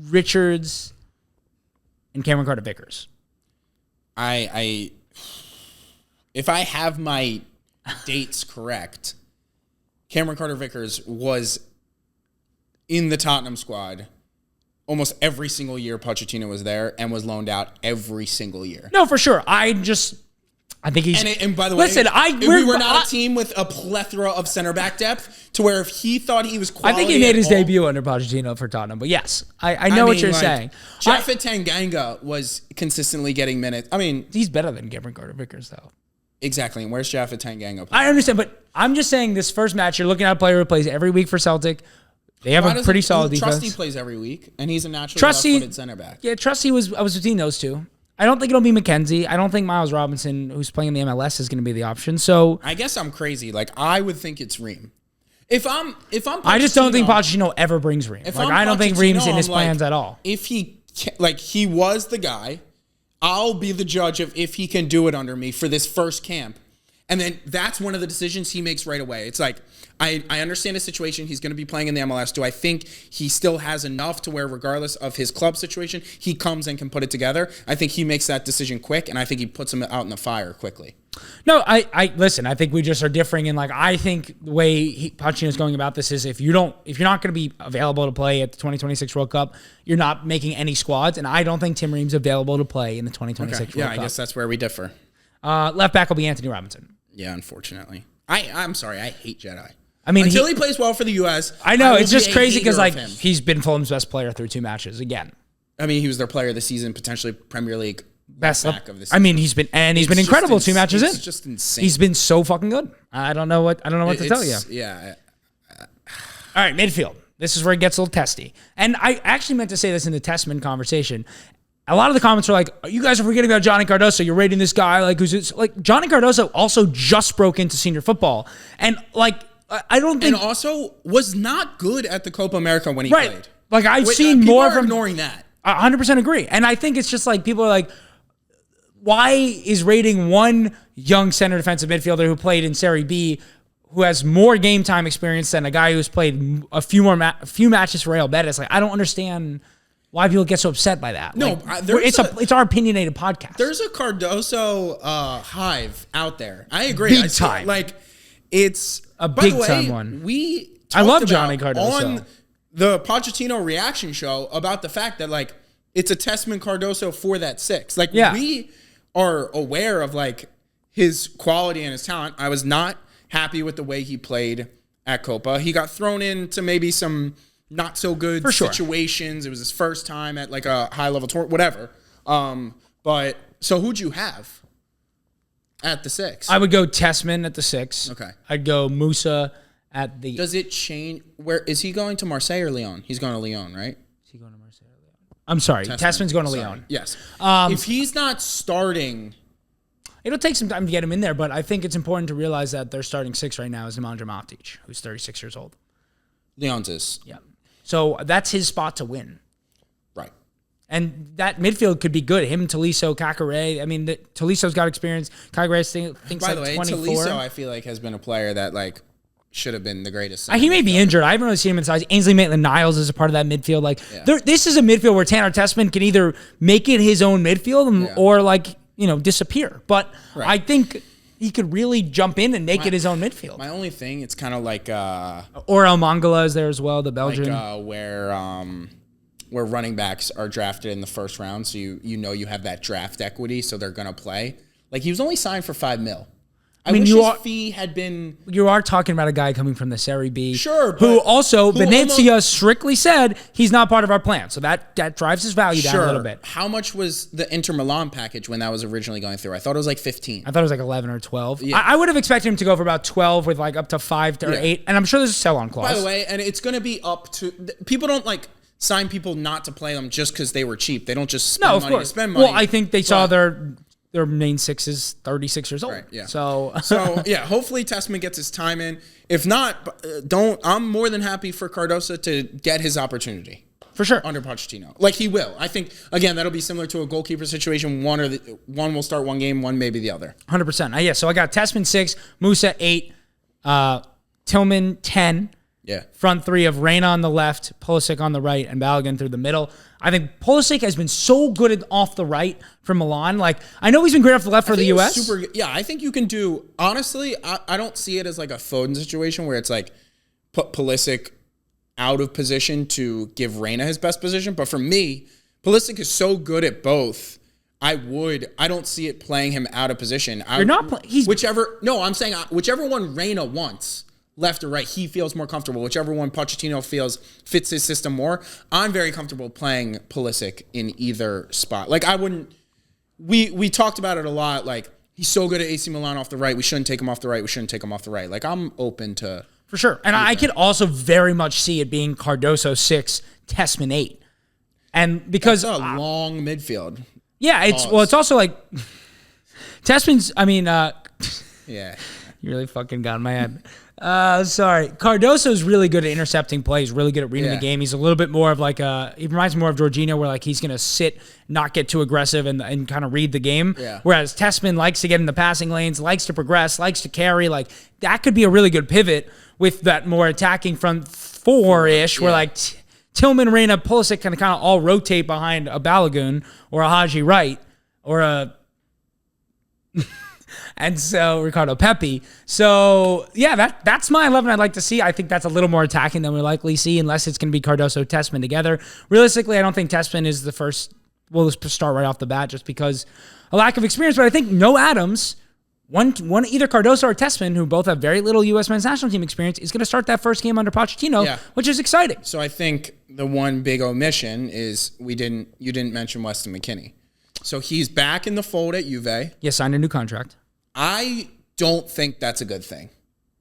Richards and Cameron Carter-Vickers. If I have my dates correct, Cameron Carter-Vickers was in the Tottenham squad almost every single year Pochettino was there and was loaned out every single year. No, for sure. I think he's... And by the way, we were not a team with a plethora of center back depth to where if he thought he was quality... I think he made his debut under Pochettino for Tottenham, but yes, I know what you're saying. Jaffa Tanganga was consistently getting minutes. I mean... He's better than Cameron Carter-Vickers, though. Exactly, and where's Jaffa Tanganga playing? I understand, but I'm just saying this first match, you're looking at a player who plays every week for Celtic. They have a pretty solid defense. Trusty plays every week, and he's a naturally left-footed center back. Yeah, Trusty I was between those two. I don't think it'll be McKenzie. I don't think Miles Robinson, who's playing in the MLS, is going to be the option. So I guess I'm crazy. I would think it's Ream. If I'm I just don't think Pochettino ever brings Ream. I don't think Ream's in his plans at all. If he was the guy, I'll be the judge of if he can do it under me for this first camp. And then that's one of the decisions he makes right away. It's like, I understand the situation. He's going to be playing in the MLS. Do I think he still has enough to where, regardless of his club situation, he comes and can put it together? I think he makes that decision quick, and I think he puts him out in the fire quickly. No, I listen. I think we just are differing in, like, I think the way Pochettino's going about this is if you're not going to be available to play at the 2026 World Cup, you're not making any squads, and I don't think Tim Ream's available to play in the 2026 World Cup. Yeah, I guess that's where we differ. Left back will be Anthony Robinson. Yeah, unfortunately. I'm sorry. I hate Jedi. I mean, until he plays well for the U.S. I know, it's just crazy because, like, he's been Fulham's best player through 2 matches again. I mean, he was their player of the season, potentially Premier League best back of the season. I mean, he's been incredible 2 matches in. It's just insane. He's been so fucking good. I don't know what to tell you. Yeah. All right, midfield. This is where it gets a little testy. And I actually meant to say this in the Tessmann conversation. A lot of the comments are like, you guys are forgetting about Johnny Cardoso. You're rating this guy like Johnny Cardoso also just broke into senior football. And, like, I don't think... And also was not good at the Copa America when he played. Like, I've seen more from... ignoring that. I 100% agree. And I think it's just like, people are like, why is rating one young center defensive midfielder who played in Serie B, who has more game time experience than a guy who's played a few matches for Real Betis? Like, I don't understand why people get so upset by that. No, like, it's our opinionated podcast. There's a Cardoso hive out there. I agree. Big time. Like, it's a big time one. I love Johnny Cardoso on the Pochettino reaction show about the fact that, like, it's a Tessmann Cardoso for that 6. Like, we are aware of, like, his quality and his talent. I was not happy with the way he played at Copa. He got thrown into maybe some not so good situations. It was his first time at, like, a high level tour, whatever. But so who'd you have at the 6? I would go Tessmann at the 6. Okay. I'd go Musa at the... Does it change? Where is he going, to Marseille or Lyon? He's going to Lyon, right? Is he going to Marseille or Lyon? I'm sorry. Tessmann's going to Lyon. Yes. If he's not starting... It'll take some time to get him in there, but I think it's important to realize that their starting 6 right now is Nemanja Matic, who's 36 years old. Lyon's is. Yeah. So that's his spot to win. Right. And that midfield could be good. Him, Tolisso, Kakare. I mean, Tolisso's got experience. Kakare thinks By like the way, 24. Tolisso, I feel like, has been a player that, like, should have been the greatest. He may be injured. I haven't really seen him in size. Ainsley Maitland-Niles is a part of that midfield. Like, this is a midfield where Tanner Tessmann can either make it his own midfield or, like, disappear. But I think he could really jump in and make it his own midfield. My only thing, it's kind of like... Orel Mangala is there as well, the Belgian. Like where running backs are drafted in the first round, so you have that draft equity, so they're going to play. Like, he was only signed for $5 million. I mean, his fee had been... You are talking about a guy coming from the Serie B. Sure, but... Who also, Venezia strictly said he's not part of our plan. So that drives his value down a little bit. How much was the Inter Milan package when that was originally going through? I thought it was like 15. I thought it was like 11 or 12. Yeah. I would have expected him to go for about 12 with like up to 5 or 8. And I'm sure there's a sell-on clause. By the way, and it's going to be up to... People don't like... sign people not to play them just because they were cheap. They don't just spend money to spend money. Well, I think they saw their main 6 is 36 years old. Right, yeah. So yeah, hopefully Tessmann gets his time in. If not, I'm more than happy for Cardoso to get his opportunity. For sure. Under Pochettino. Like, he will. I think, again, that'll be similar to a goalkeeper situation. One will start one game, one maybe the other. 100%. Yeah, so I got Tessmann 6, Musa 8, Tillman 10. Yeah. Front 3 of Reyna on the left, Pulisic on the right, and Balogun through the middle. I think Pulisic has been so good off the right for Milan. Like, I know he's been great off the left for the U.S. I think you can do... Honestly, I don't see it as like a Foden situation where it's like put Pulisic out of position to give Reyna his best position. But for me, Pulisic is so good at both. I don't see it playing him out of position. You're not playing... I'm saying whichever one Reyna wants... left or right, he feels more comfortable. Whichever one Pochettino feels fits his system more. I'm very comfortable playing Pulisic in either spot. Like, I wouldn't... We talked about it a lot. Like, he's so good at AC Milan off the right. We shouldn't take him off the right. We shouldn't take him off the right. Like, I'm open to... For sure. And I could also very much see it being Cardoso 6, Tessmann 8. And because... That's a long midfield. Yeah, it's also like... Tessmann's... I mean... yeah. You really fucking got in my head. Sorry. Cardoso's really good at intercepting plays, really good at reading the game. He's a little bit more of like he reminds me more of Jorginho, where like he's going to sit, not get too aggressive and kind of read the game. Yeah. Whereas Tessmann likes to get in the passing lanes, likes to progress, likes to carry. Like that could be a really good pivot with that more attacking front four-ish, where like Tillman, Reyna, Pulisic can kind of all rotate behind a Balogun or a Haji Wright or a... And so Ricardo Pepi. So yeah, that's my 11 I'd like to see. I think that's a little more attacking than we'll likely see, unless it's going to be Cardoso, Tessmann together. Realistically, I don't think Tessmann is the first. We'll start right off the bat just because a lack of experience. But I think no Adams, one either Cardoso or Tessmann, who both have very little U.S. men's national team experience, is going to start that first game under Pochettino, which is exciting. So I think the one big omission is you didn't mention Weston McKennie. So he's back in the fold at Juve. Yeah, signed a new contract. I don't think that's a good thing,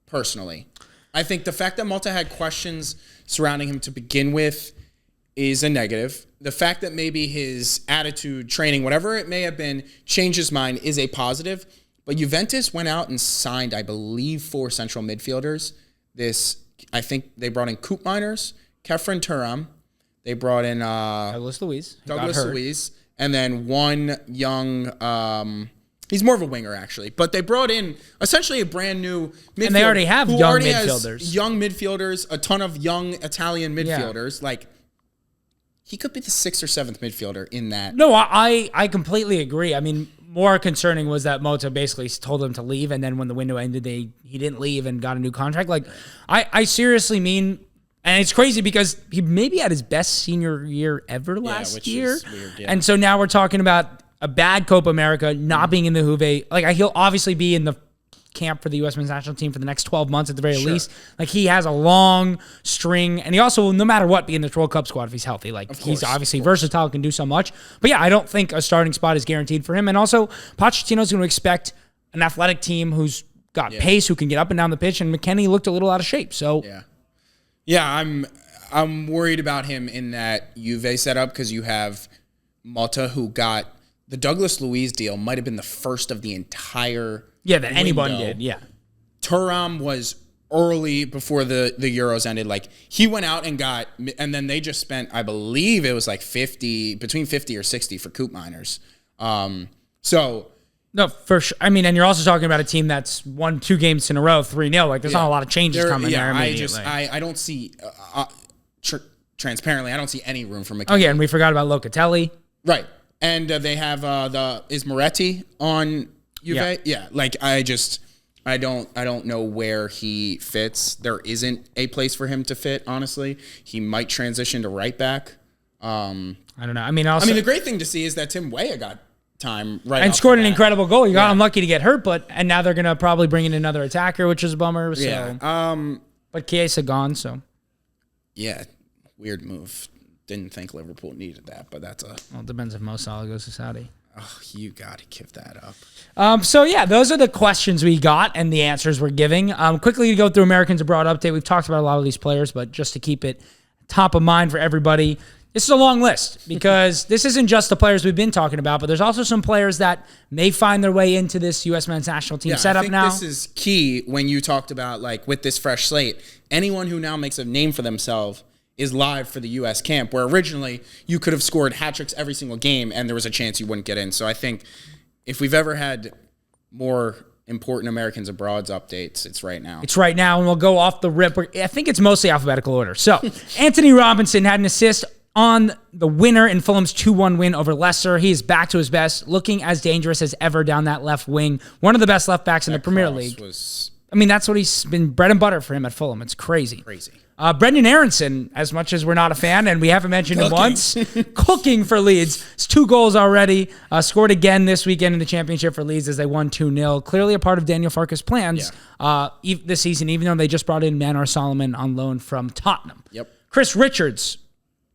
personally. I think the fact that Malta had questions surrounding him to begin with is a negative. The fact that maybe his attitude, training, whatever it may have been, changed his mind is a positive. But Juventus went out and signed, I believe, 4 central midfielders. I think they brought in Coop Miners, Kefren Turam. They brought in Douglas Luiz, and then one young... he's more of a winger, actually. But they brought in essentially a brand new midfielder. And they already have young midfielders. Young midfielders, a ton of young Italian midfielders. Yeah. Like, he could be the 6th or 7th midfielder in that. No, I completely agree. I mean, more concerning was that Mota basically told him to leave, and then when the window ended, he didn't leave and got a new contract. Like, I seriously mean... And it's crazy because he maybe had his best senior year ever last year. Is weird, yeah. And so now we're talking about a bad Copa America, not being in the Juve. Like, he'll obviously be in the camp for the U.S. men's national team for the next 12 months at the very least. Like, he has a long string, and he also will, no matter what, be in the World Cup squad if he's healthy. Like, he's obviously versatile, can do so much. But yeah, I don't think a starting spot is guaranteed for him. And also, Pochettino's going to expect an athletic team who's got pace, who can get up and down the pitch, and McKennie looked a little out of shape. So yeah, I'm worried about him in that Juve setup because you have Malta, who got the Douglas Luiz deal, might have been the first of the entire that anyone did. Yeah, Thuram was early before the Euros ended. Like, he went out and got, and then they just spent, I believe it was like between 50 or 60 for Coop Miners. No, for sure. I mean, and you're also talking about a team that's won 2 games in a row, 3-0. Like, there's not a lot of changes coming there immediately. I don't see, transparently, I don't see any room for McKennie. Oh, yeah, and we forgot about Locatelli. Right. And they have is Moretti on Juve? Yeah. Like, I don't know where he fits. There isn't a place for him to fit, honestly. He might transition to right back. I don't know. I mean, the great thing to see is that Tim Weah got time and scored an incredible goal. He got unlucky to get hurt, and now they're gonna probably bring in another attacker, which is a bummer. So. Yeah. But Chiesa gone, so weird move. Didn't think Liverpool needed that, but that's well, it depends if Mo Salah goes to Saudi. Oh, you gotta give that up. So yeah, those are the questions we got and the answers we're giving. Quickly to go through Americans Abroad update. We've talked about a lot of these players, but just to keep it top of mind for everybody. This is a long list because this isn't just the players we've been talking about, but there's also some players that may find their way into this U.S. men's national team setup now. This is key when you talked about, like, with this fresh slate, anyone who now makes a name for themselves is live for the U.S. camp, where originally you could have scored hat tricks every single game and there was a chance you wouldn't get in. So I think if we've ever had more important Americans Abroad updates, it's right now. It's right now, and we'll go off the rip. I think it's mostly alphabetical order. So Anthony Robinson had an assist on the winner in Fulham's 2-1 win over Leicester. He is back to his best, looking as dangerous as ever down that left wing. One of the best left backs in the Premier League. I mean, that's what he's been bread and butter for him at Fulham. It's crazy. Brendan Aronson, as much as we're not a fan, and we haven't mentioned him once, cooking for Leeds. It's 2 goals already. Scored again this weekend in the championship for Leeds as they won 2-0. Clearly a part of Daniel Farke's plans this season, even though they just brought in Manor Solomon on loan from Tottenham. Chris Richards,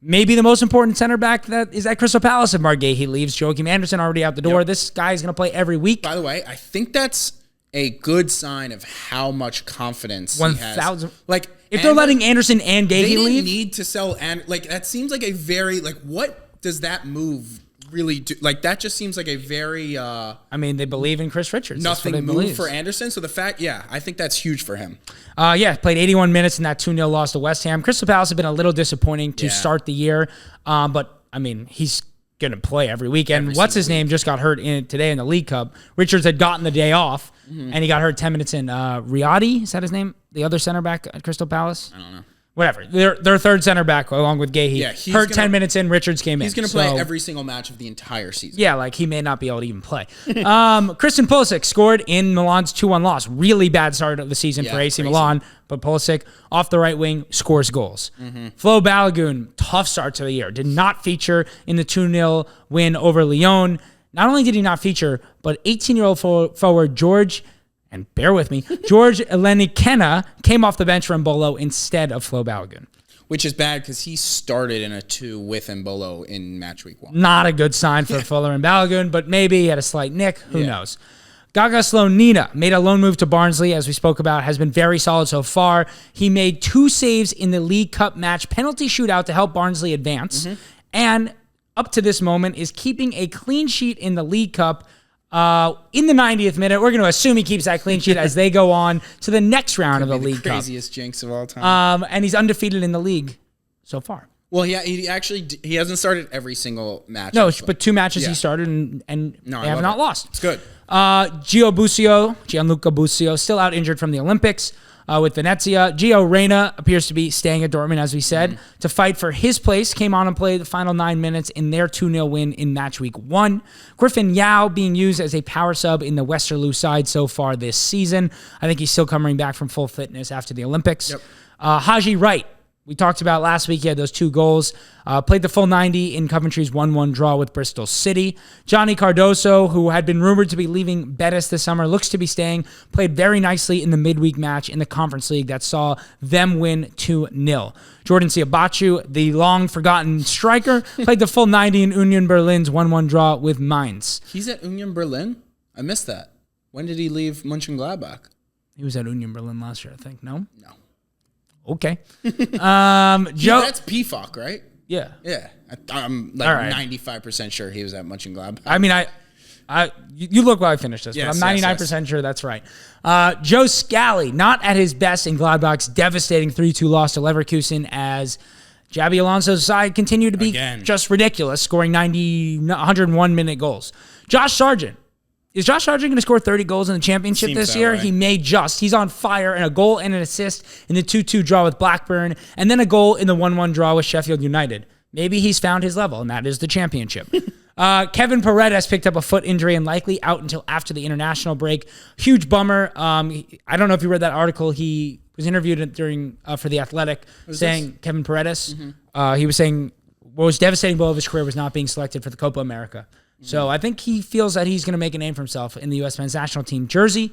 maybe the most important center back that is at Crystal Palace if Margay leaves. Joachim Anderson already out the door. This guy is going to play every week. By the way, I think that's a good sign of how much confidence he has. 1,000. Like, if they're letting Anderson and Gahey leave, they need to sell. And like, that seems like a very, like, what does that move really do. Like, that just seems like a very... they believe in Chris Richards. Nothing moved for Anderson. So the fact, I think that's huge for him. Played 81 minutes in that 2-0 loss to West Ham. Crystal Palace have been a little disappointing to start the year. But, he's going to play every weekend. What's his name just got hurt today in the League Cup. Richards had gotten the day off, and he got hurt 10 minutes in. Riyadi, is that his name? The other center back at Crystal Palace? I don't know. Whatever. Their third center back, along with Gahey, hurt 10 minutes in. Richards came in. He's going to play every single match of the entire season. Yeah, he may not be able to even play. Christian Pulisic scored in Milan's 2-1 loss. Really bad start of the season for AC Milan, but Pulisic, off the right wing, scores goals. Flo Balogun, tough start to the year. Did not feature in the 2-0 win over Lyon. Not only did he not feature, but 18-year-old forward George... And bear with me, George Elenikena came off the bench for Mbolo instead of Flo Balogun. Which is bad because he started in a 2 with Mbolo in match week 1. Not a good sign for Fuller and Balogun, but maybe he had a slight nick. Who knows? Gaga Slonina made a loan move to Barnsley, as we spoke about, has been very solid so far. He made 2 saves in the League Cup match penalty shootout to help Barnsley advance. And up to this moment is keeping a clean sheet in the League Cup in the 90th minute. We're going to assume he keeps that clean sheet as they go on to the next round of the League Cup. Craziest jinx of all time. And he's undefeated in the league so far. Well, he hasn't started every single match. No, but 2 matches he started and they have not lost. It's good. Gianluca Busio, still out injured from the Olympics with Venezia. Gio Reyna appears to be staying at Dortmund, as we said, to fight for his place. Came on and played the final 9 minutes in their 2-0 win in match week 1. Griffin Yao being used as a power sub in the Westerlo side so far this season. I think he's still coming back from full fitness after the Olympics. Haji Wright. We talked about last week, he had those 2 goals. Played the full 90 in Coventry's 1-1 draw with Bristol City. Johnny Cardoso, who had been rumored to be leaving Betis this summer, looks to be staying. Played very nicely in the midweek match in the Conference League that saw them win 2-0. Jordan Siabachu, the long-forgotten striker, played the full 90 in Union Berlin's 1-1 draw with Mainz. He's at Union Berlin? I missed that. When did he leave Mönchengladbach? He was at Union Berlin last year, I think. No? No. Okay. Joe, that's PFOC, right? Yeah. Yeah. I'm 95% sure he was at Mönchengladbach. You look while I finish this, but I'm 99% sure that's right. Joe Scally, not at his best in Gladbach's devastating 3-2 loss to Leverkusen, as Xabi Alonso's side continued to be just ridiculous, scoring 101-minute goals. Josh Sargent. Is Josh Sargent going to score 30 goals in the championship this year? Right? He may just. He's on fire, and a goal and an assist in the 2-2 draw with Blackburn, and then a goal in the 1-1 draw with Sheffield United. Maybe he's found his level, and that is the championship. Kevin Paredes picked up a foot injury and likely out until after the international break. Huge bummer. I don't know if you read that article. He was interviewed during for The Athletic saying, Kevin Paredes, he was saying what was devastating blow of his career was not being selected for the Copa America. So I think he feels that he's going to make a name for himself in the U.S. men's national team jersey.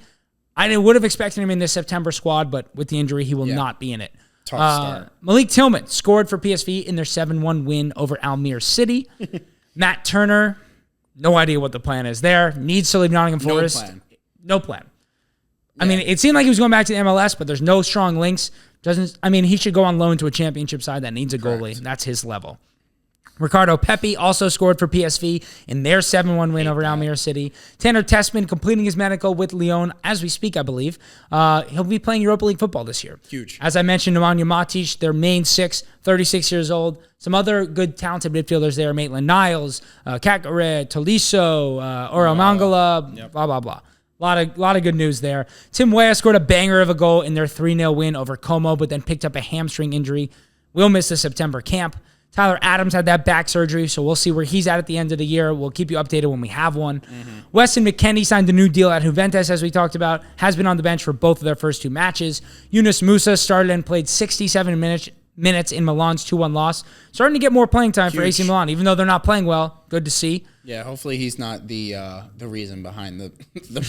I would have expected him in this September squad, but with the injury, he will not be in it. Tough start. Malik Tillman scored for PSV in their 7-1 win over Almere City. Matt Turner, no idea what the plan is there. Needs to leave Nottingham Forest. No plan. Yeah. It seemed like he was going back to the MLS, but there's no strong links. He should go on loan to a championship side that needs a goalie. That's his level. Ricardo Pepi also scored for PSV in their 7-1 win over Almere City. Tanner Tessmann completing his medical with Lyon as we speak, I believe. He'll be playing Europa League football this year. Huge. As I mentioned, Nemanja Matic, their main 6, 36 years old. Some other good, talented midfielders there. Maitland Niles, Kakare, Tolisso, Oro Mangala, blah, blah, blah. A lot of good news there. Tim Weah scored a banger of a goal in their 3-0 win over Como, but then picked up a hamstring injury. Will miss the September camp. Tyler Adams had that back surgery, so we'll see where he's at the end of the year. We'll keep you updated when we have one. Weston McKennie signed a new deal at Juventus, as we talked about, has been on the bench for both of their first 2 matches. Yunus Musa started and played 67 minutes in Milan's 2-1 loss. Starting to get more playing time for AC Milan, even though they're not playing well. Good to see. Yeah, hopefully he's not the reason behind the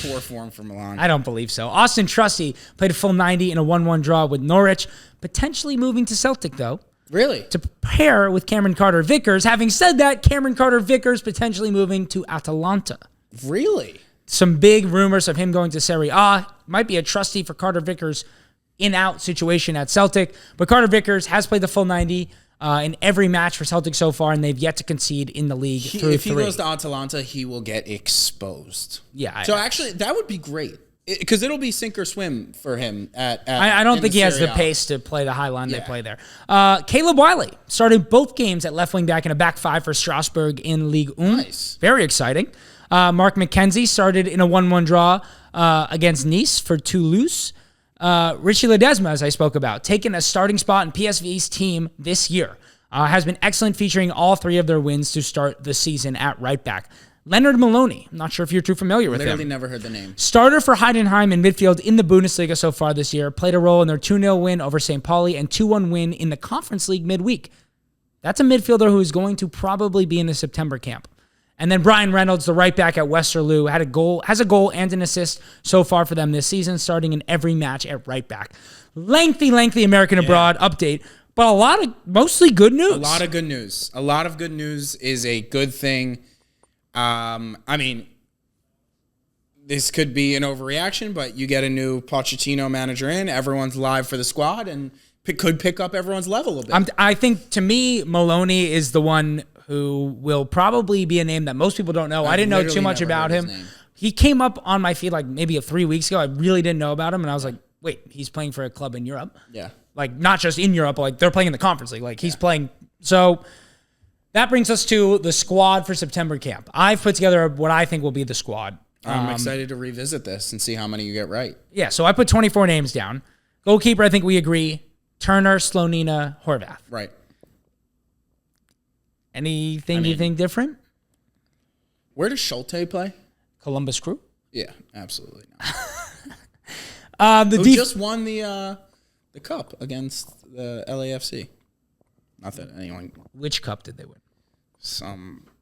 poor form for Milan. I don't believe so. Austin Trusty played a full 90 in a 1-1 draw with Norwich, potentially moving to Celtic, though. Really? To pair with Cameron Carter-Vickers. Having said that, Cameron Carter-Vickers potentially moving to Atalanta. Really? Some big rumors of him going to Serie A. Might be a trustee for Carter-Vickers in-out situation at Celtic. But Carter-Vickers has played the full 90 in every match for Celtics so far, and they've yet to concede in the league through if 3. He goes to Atalanta, he will get exposed. Yeah. So actually, that would be great. Because it'll be sink or swim for him I don't think he has the pace to play the high line they play there. Caleb Wiley started both games at left wing back in a back 5 for Strasbourg in Ligue 1. Nice. Very exciting. Mark McKenzie started in a 1-1 draw against Nice for Toulouse. Richie Ledesma, as I spoke about, taking a starting spot in PSV's team this year. Has been excellent, featuring all 3 of their wins to start the season at right back. Leonard Maloney, I'm not sure if you're too familiar with him. Literally never heard the name. Starter for Heidenheim in midfield in the Bundesliga so far this year. Played a role in their 2-0 win over St. Pauli and 2-1 win in the Conference League midweek. That's a midfielder who is going to probably be in the September camp. And then Brian Reynolds, the right back at Westerlo, has a goal and an assist so far for them this season, starting in every match at right back. Lengthy American abroad update, but mostly good news. A lot of good news. A lot of good news is a good thing. I mean, this could be an overreaction, but you get a new Pochettino manager in, everyone's live for the squad, and could pick up everyone's level a bit. I think, to me, Maloney is the one who will probably be a name that most people don't know. I didn't know too much about him. He came up on my feed like maybe 3 weeks ago. I really didn't know about him, and I was like, wait, he's playing for a club in Europe? Yeah. Like, not just in Europe, like they're playing in the Conference League. Like, he's playing. So that brings us to the squad for September camp. I've put together what I think will be the squad. I'm excited to revisit this and see how many you get right. Yeah, so I put 24 names down. Goalkeeper, I think we agree. Turner, Slonina, Horvath. Right. Anything you think different? Where does Schulte play? Columbus Crew? Yeah, absolutely not. Who just won the cup against the LAFC? Not that anyone... Which cup did they win?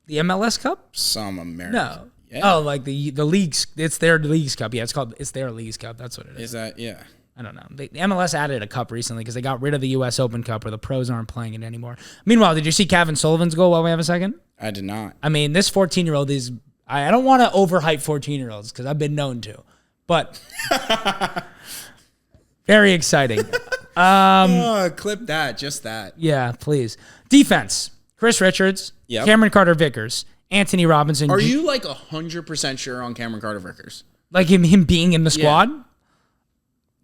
The MLS Cup? Some American. No. Yeah. Oh, like the leagues. It's their leagues cup. Yeah, it's their leagues cup. That's what it is. Is that, yeah. I don't know. The MLS added a cup recently because they got rid of the US Open Cup where the pros aren't playing it anymore. Meanwhile, did you see Kevin Sullivan's goal while we have a second? I did not. I mean, this 14-year-old is... I don't want to overhype 14-year-olds because I've been known to. But... very exciting. Clip that. Just that. Yeah, please. Defense. Chris Richards. Yep. Cameron Carter-Vickers. Anthony Robinson. Are you like 100% sure on Cameron Carter-Vickers? Like him being in the squad? Yeah.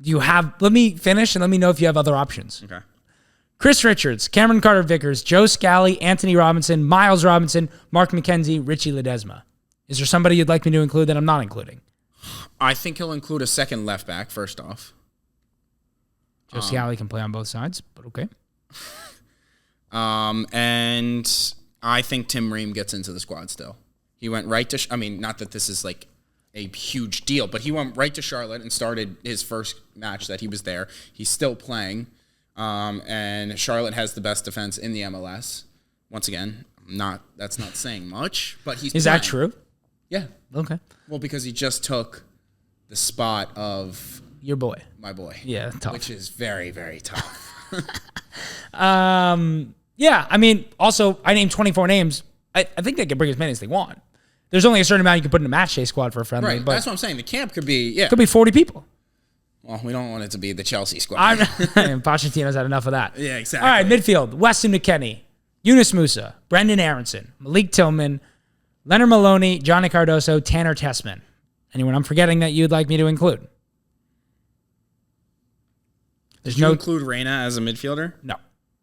Do you have... Let me finish and let me know if you have other options. Okay. Chris Richards, Cameron Carter-Vickers, Joe Scally, Anthony Robinson, Miles Robinson, Mark McKenzie, Richie Ledesma. Is there somebody you'd like me to include that I'm not including? I think he'll include a second left back, first off. Joe Scally can play on both sides, but okay. And I think Tim Ream gets into the squad still. He went right to... not that this is like a huge deal, but he went right to Charlotte and started his first match that he was there. He's still playing. And Charlotte has the best defense in the MLS. Once again, that's not saying much, but he's Is playing. that true? Yeah. Okay. Well, because he just took the spot of... Your boy. My boy. Yeah, tough. Which is very, very tough. Yeah, also, I named 24 names. I think they can bring as many as they want. There's only a certain amount you can put in a match day squad for a friendly. Right, but that's what I'm saying. The camp could be, could be 40 people. Well, we don't want it to be the Chelsea squad. And Pochettino's had enough of that. Yeah, exactly. All right, midfield. Weston McKennie, Yunus Musa, Brendan Aronson, Malik Tillman, Leonard Maloney, Johnny Cardoso, Tanner Tessmann. Anyone I'm forgetting that you'd like me to include? Did you include Reyna as a midfielder? No.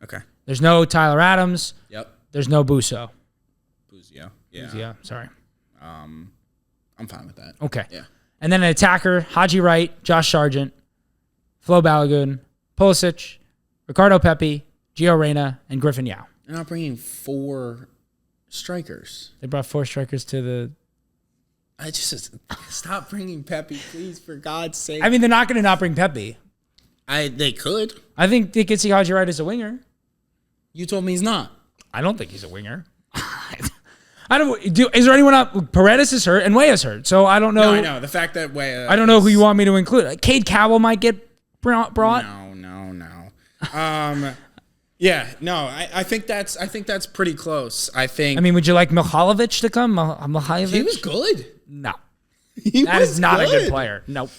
Okay. There's no Tyler Adams. Yep. There's no Busso. Buzio. Yeah. Yeah, sorry. I'm fine with that. Okay. Yeah. And then an attacker, Haji Wright, Josh Sargent, Flo Balogun, Pulisic, Ricardo Pepi, Gio Reyna, and Griffin Yao. They're not bringing 4 strikers. They brought 4 strikers to the... I just... Stop bringing Pepi, please, for God's sake. They're not going to not bring Pepi. They could. I think they could see Haji Wright as a winger. You told me he's not. I don't think he's a winger. Is there anyone up? Paredes is hurt and Weah's hurt, so I don't know. No, I know. The fact that Weah... I don't know who you want me to include. Cade Cowell might get brought. No. Yeah, no. I think that's pretty close. Would you like Mihalovic to come? Mihalovic? He was good. No. That is not a good player. Nope.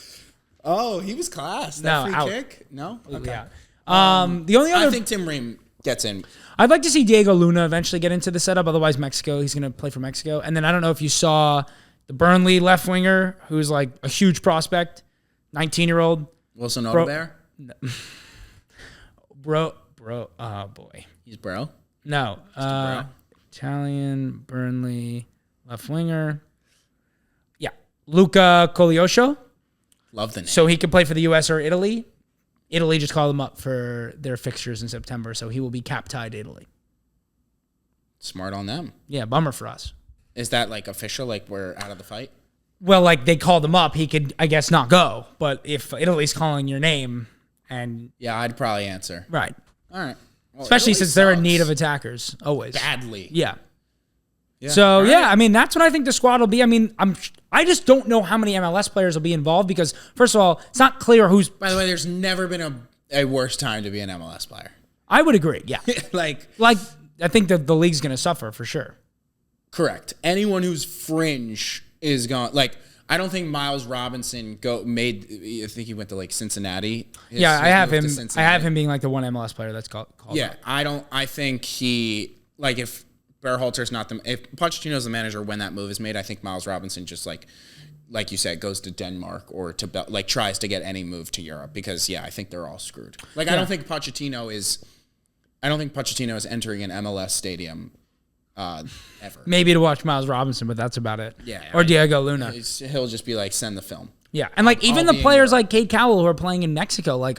Oh, he was class. That free kick? No? Okay. Yeah. The only other... I think Tim Ream gets in. I'd like to see Diego Luna eventually get into the setup. Otherwise, Mexico, he's going to play for Mexico. And then I don't know if you saw the Burnley left winger, who's like a huge prospect, 19-year-old. Wilson Odebear? Bro, oh boy. He's bro? No. Bro? Italian, Burnley, left winger. Yeah. Luca Coglioscio. Love the name. So he could play for the U.S. or Italy. Italy just called him up for their fixtures in September, so he will be cap-tied to Italy. Smart on them. Yeah, bummer for us. Is that like official, like we're out of the fight? Well, like they called him up, he could, I guess, not go. But if Italy's calling your name and... Yeah, I'd probably answer. Right. All right. Well, especially since they're in need of attackers, always. Badly. Yeah. So, right. I mean, that's what I think the squad will be. I mean, I just don't know how many MLS players will be involved because, first of all, it's not clear who's... By the way, there's never been a worse time to be an MLS player. I would agree, yeah. like, I think that the league's going to suffer for sure. Correct. Anyone who's fringe is gone. Like, I don't think Miles Robinson I think he went to like Cincinnati. I have him. I have him being like the one MLS player that's called. Yeah, up. I think he if Berhalter's not if Pochettino's the manager when that move is made, I think Miles Robinson just like you said goes to Denmark or to tries to get any move to Europe because I think they're all screwed. I don't think Pochettino is entering an MLS stadium. Ever. Maybe to watch Miles Robinson, but that's about it. Yeah. Or Diego Luna. He'll just be like, send the film. Yeah. And even the players like Cade Cowell who are playing in Mexico, I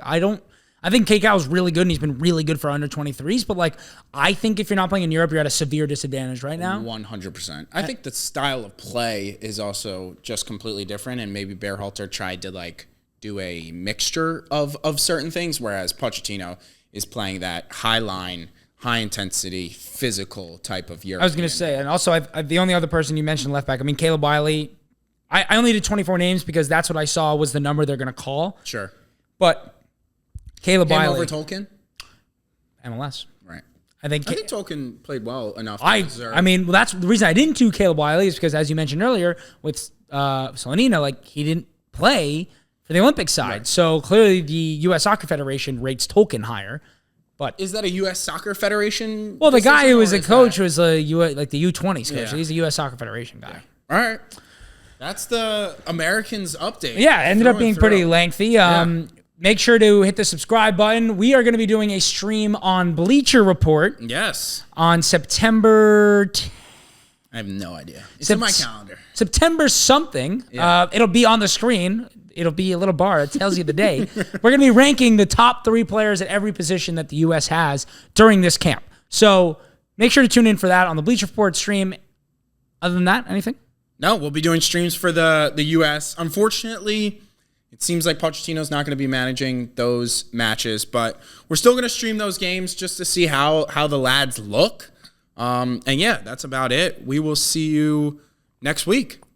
think Cade Cowell's really good and he's been really good for under 23s, but I think if you're not playing in Europe, you're at a severe disadvantage right now. 100%. I think the style of play is also just completely different and maybe Berhalter tried to do a mixture of certain things, whereas Pochettino is playing that high line, high-intensity, physical type of European. I was going to say, and also the only other person you mentioned left back, I mean, Caleb Wiley, I only did 24 names because that's what I saw was the number they're going to call. Sure. But Caleb Wiley. over Tolkien? MLS. Right. I think Tolkien played well enough. I mean, that's the reason I didn't do Caleb Wiley is because, as you mentioned earlier, with Solanina, he didn't play for the Olympic side. Right. So clearly the U.S. Soccer Federation rates Tolkien higher. But is that a U.S. Soccer Federation? Well, the guy who was a coach was the U20s coach. Yeah. So he's a U.S. Soccer Federation guy. Yeah. All right. That's the Americans update. Yeah, it ended up being pretty lengthy. Make sure to hit the subscribe button. We are going to be doing a stream on Bleacher Report. Yes. On September... I have no idea. It's in my calendar. September something. Yeah. It'll be on the screen. It'll be a little bar. It tells you the day. We're going to be ranking the top 3 players at every position that the U.S. has during this camp. So make sure to tune in for that on the Bleacher Report stream. Other than that, anything? No, we'll be doing streams for the U.S. Unfortunately, it seems like Pochettino's not going to be managing those matches, but we're still going to stream those games just to see how the lads look. And that's about it. We will see you next week.